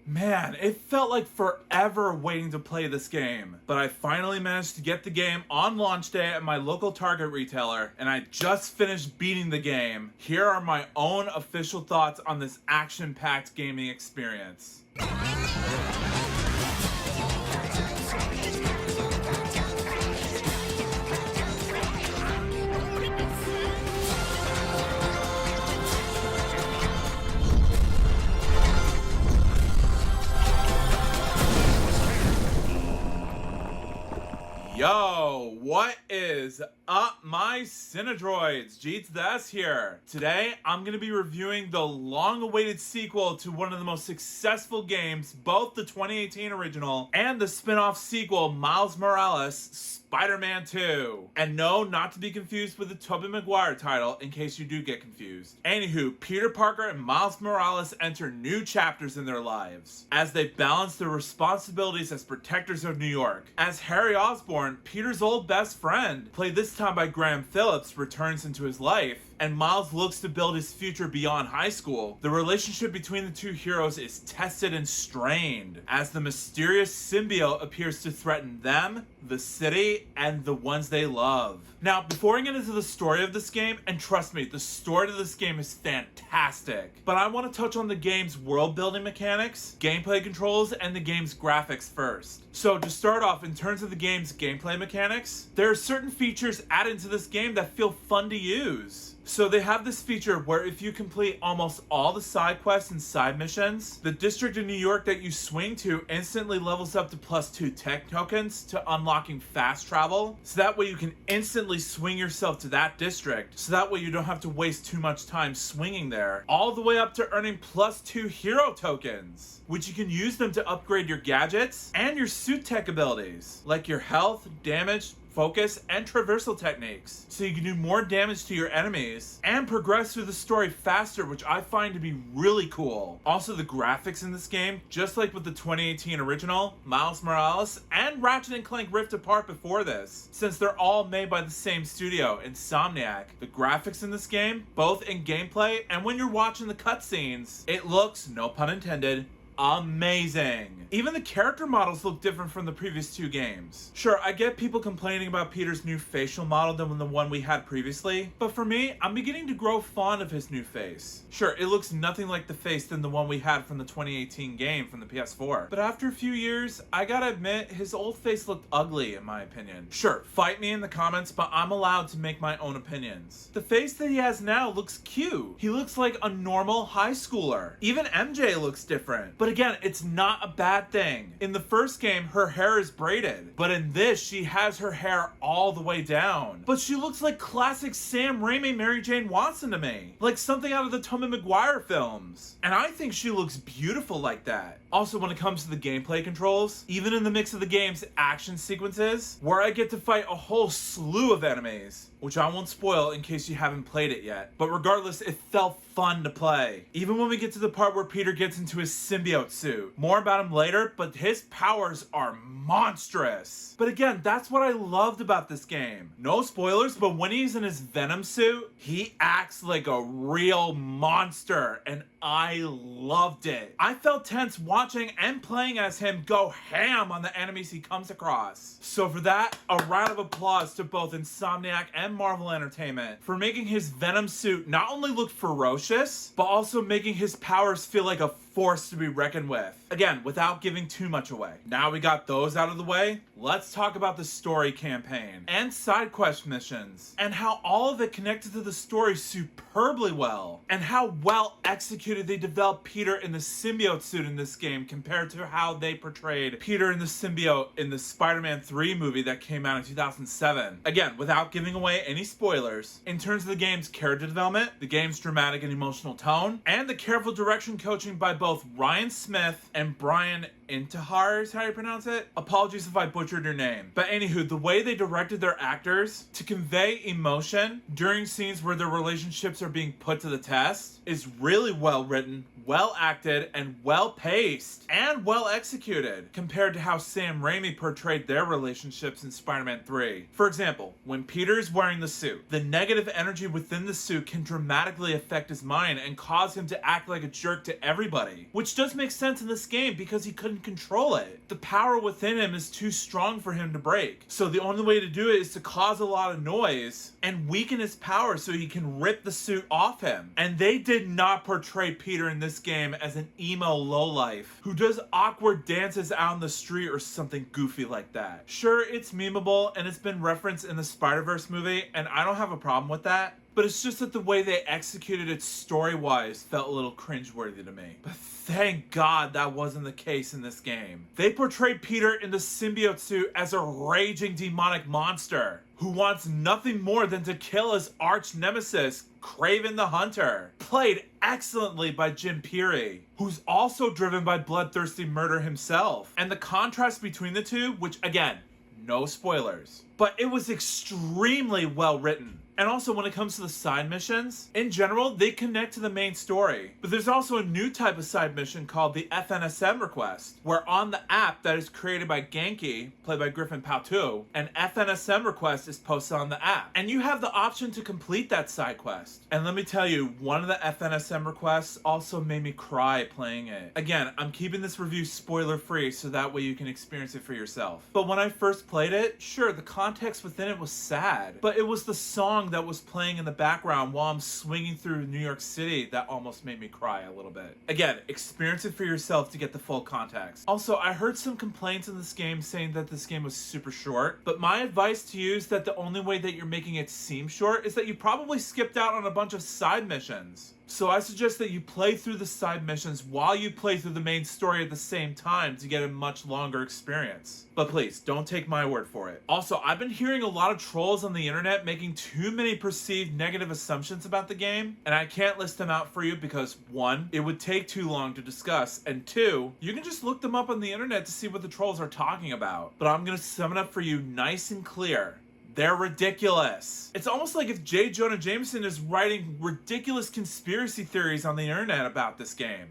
Man, it felt like forever waiting to play this game, but I finally managed to get the game on launch day at my local Target retailer, and I just finished beating the game. Here are my own official thoughts on this action-packed gaming experience. Yo, what is up, my Cinedroids? Jeets Das here. Today, I'm going to be reviewing the long-awaited sequel to one of the most successful games, both the 2018 original and the spin-off sequel, Miles Morales, Spider-Man 2. And no, not to be confused with the Tobey Maguire title, in case you do get confused. Anywho, Peter Parker and Miles Morales enter new chapters in their lives as they balance their responsibilities as protectors of New York. As Harry Osborn, Peter's old best friend, played this time by Phillips, returns into his life, and Miles looks to build his future beyond high school. The relationship between the two heroes is tested and strained as the mysterious symbiote appears to threaten them, the city, and the ones they love. Now, before I get into the story of this game, and trust me, the story of this game is fantastic, but I want to touch on the game's world-building mechanics, gameplay controls, and the game's graphics first. So, to start off, in terms of the game's gameplay mechanics, there are certain features added to this game that feel fun to use. So they have this feature where if you complete almost all the side quests and side missions, the district in New York that you swing to instantly levels up to +2 tech tokens to unlocking fast travel. So that way you can instantly swing yourself to that district. So that way you don't have to waste too much time swinging there. All the way up to earning +2 hero tokens, which you can use them to upgrade your gadgets and your suit tech abilities, like your health, damage, focus, and traversal techniques, so you can do more damage to your enemies and progress through the story faster, which I find to be really cool. Also, the graphics in this game, just like with the 2018 original, Miles Morales, and Ratchet & Clank Rift Apart before this, since they're all made by the same studio, Insomniac. The graphics in this game, both in gameplay and when you're watching the cutscenes, it looks, no pun intended, amazing. Even the character models look different from the previous two games. Sure, I get people complaining about Peter's new facial model than the one we had previously, but for me, I'm beginning to grow fond of his new face. Sure, it looks nothing like the face than the one we had from the 2018 game from the PS4, but after a few years, I gotta admit, his old face looked ugly in my opinion. Sure, fight me in the comments, but I'm allowed to make my own opinions. The face that he has now looks cute. He looks like a normal high schooler. Even MJ looks different. But again, it's not a bad thing. In the first game, her hair is braided, but in this, she has her hair all the way down. But she looks like classic Sam Raimi Mary Jane Watson to me, like something out of the Tobey Maguire films. And I think she looks beautiful like that. Also, when it comes to the gameplay controls, even in the mix of the game's action sequences, where I get to fight a whole slew of enemies, which I won't spoil in case you haven't played it yet. But regardless, it felt fun to play. Even when we get to the part where Peter gets into his symbiote suit. More about him later, but his powers are monstrous. But again, that's what I loved about this game. No spoilers, but when he's in his Venom suit, he acts like a real monster, and I loved it. I felt tense watching and playing as him go ham on the enemies he comes across. So for that, a round of applause to both Insomniac and Marvel Entertainment for making his Venom suit not only look ferocious, but also making his powers feel like a force to be reckoned with. Again, without giving too much away. Now we got those out of the way, let's talk about the story campaign and side quest missions, and how all of it connected to the story superbly well, and how well executed they developed Peter in the symbiote suit in this game compared to how they portrayed Peter in the symbiote in the Spider-Man 3 movie that came out in 2007. Again, without giving away any spoilers, in terms of the game's character development, the game's dramatic and emotional tone, and the careful direction coaching by both Ryan Smith and Brian Intihar is how you pronounce it. Apologies if I butchered your name. But anywho, the way they directed their actors to convey emotion during scenes where their relationships are being put to the test is really well written, well acted, and well paced, and well executed compared to how Sam Raimi portrayed their relationships in Spider-Man 3. For example, when Peter is wearing the suit, the negative energy within the suit can dramatically affect his mind and cause him to act like a jerk to everybody, which does make sense in this game because he couldn't control it. The power within him is too strong for him to break, so the only way to do it is to cause a lot of noise and weaken his power so he can rip the suit off him. And they did not portray Peter in this game as an emo lowlife who does awkward dances out in the street or something goofy like that. Sure, it's memeable and it's been referenced in the Spider-Verse movie, and I don't have a problem with that. But it's just that the way they executed it story-wise felt a little cringeworthy to me. But thank God that wasn't the case in this game. They portrayed Peter in the symbiote suit as a raging demonic monster who wants nothing more than to kill his arch nemesis, Kraven the Hunter. Played excellently by Pirri, who's also driven by bloodthirsty murder himself. And the contrast between the two, which again, no spoilers, but it was extremely well written. And also when it comes to the side missions, in general, they connect to the main story. But there's also a new type of side mission called the FNSM request, where on the app that is created by Genki, played by Griffin Pautu, an FNSM request is posted on the app. And you have the option to complete that side quest. And let me tell you, one of the FNSM requests also made me cry playing it. Again, I'm keeping this review spoiler free so that way you can experience it for yourself. But when I first played it, sure, the context within it was sad, but it was the song that was playing in the background while I'm swinging through New York City that almost made me cry a little bit. Again, experience it for yourself to get the full context. Also, I heard some complaints in this game saying that this game was super short, but my advice to you is that the only way that you're making it seem short is that you probably skipped out on a bunch of side missions. So I suggest that you play through the side missions while you play through the main story at the same time to get a much longer experience. But please, don't take my word for it. Also, I've been hearing a lot of trolls on the internet making too many perceived negative assumptions about the game, and I can't list them out for you because 1, it would take too long to discuss, and 2, you can just look them up on the internet to see what the trolls are talking about. But I'm gonna sum it up for you nice and clear. They're ridiculous. It's almost like if J. Jonah Jameson is writing ridiculous conspiracy theories on the internet about this game.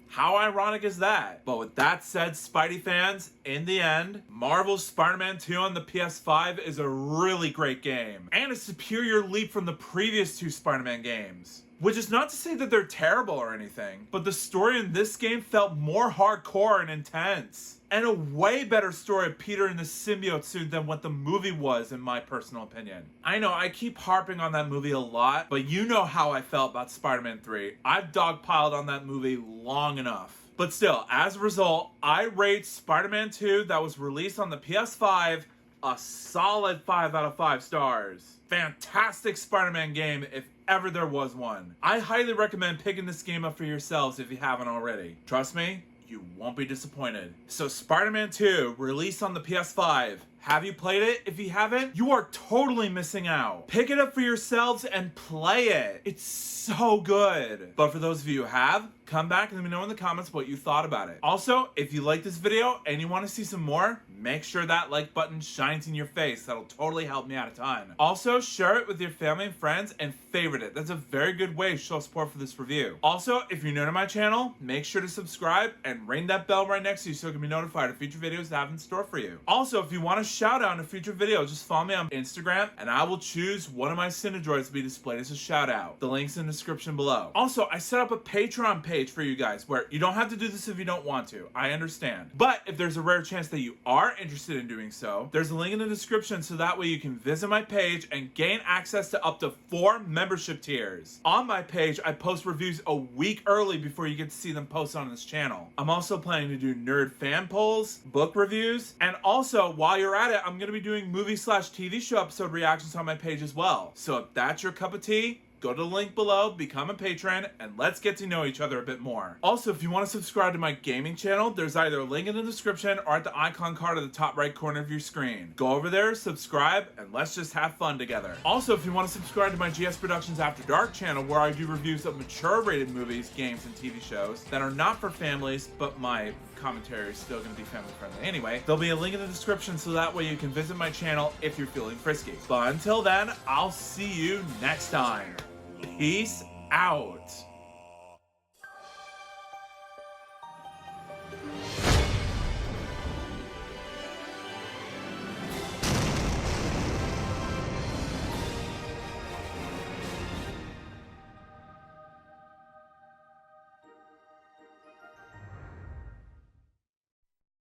How ironic is that? But with that said, Spidey fans, in the end, Marvel's Spider-Man 2 on the PS5 is a really great game, and a superior leap from the previous 2 Spider-Man games. Which is not to say that they're terrible or anything, but the story in this game felt more hardcore and intense. And a way better story of Peter in the symbiote suit than what the movie was, in my personal opinion. I know I keep harping on that movie a lot, but you know how I felt about Spider-Man 3. I've dogpiled on that movie long enough. But still, as a result, I rate Spider-Man 2 that was released on the PS5 a solid 5 out of 5 stars. Fantastic Spider-Man game if ever there was one. I highly recommend picking this game up for yourselves if you haven't already. Trust me, you won't be disappointed. So Spider-Man 2, released on the PS5. Have you played it? If you haven't, you are totally missing out. Pick it up for yourselves and play it. It's so good. But for those of you who have, come back and let me know in the comments what you thought about it. Also, if you like this video and you want to see some more, make sure that like button shines in your face. That'll totally help me out a ton. Also, share it with your family and friends and favorite it. That's a very good way to show support for this review. Also, if you're new to my channel, make sure to subscribe and ring that bell right next to you so you can be notified of future videos I have in store for you. Also, if you want to shout out in a future video, just follow me on Instagram and I will choose one of my Synodroids to be displayed as a shout out. The link's in the description below. Also, I set up a Patreon page for you guys where you don't have to do this if you don't want to. I understand. But if there's a rare chance that you are interested in doing so, there's a link in the description so that way you can visit my page and gain access to up to 4 membership tiers. On my page, I post reviews a week early before you get to see them posted on this channel. I'm also planning to do nerd fan polls, book reviews, and also while you're at it, I'm going to be doing movie/TV show episode reactions on my page as well. So if that's your cup of tea, go to the link below, become a patron, and let's get to know each other a bit more. Also, if you want to subscribe to my gaming channel, there's either a link in the description or at the icon card at the top right corner of your screen. Go over there, subscribe, and let's just have fun together. Also, if you want to subscribe to my GS Productions After Dark channel, where I do reviews of mature rated movies, games, and TV shows that are not for families, but my commentary is still going to be family friendly anyway, there'll be a link in the description so that way you can visit my channel if you're feeling frisky. But until then, I'll see you next time. Peace out.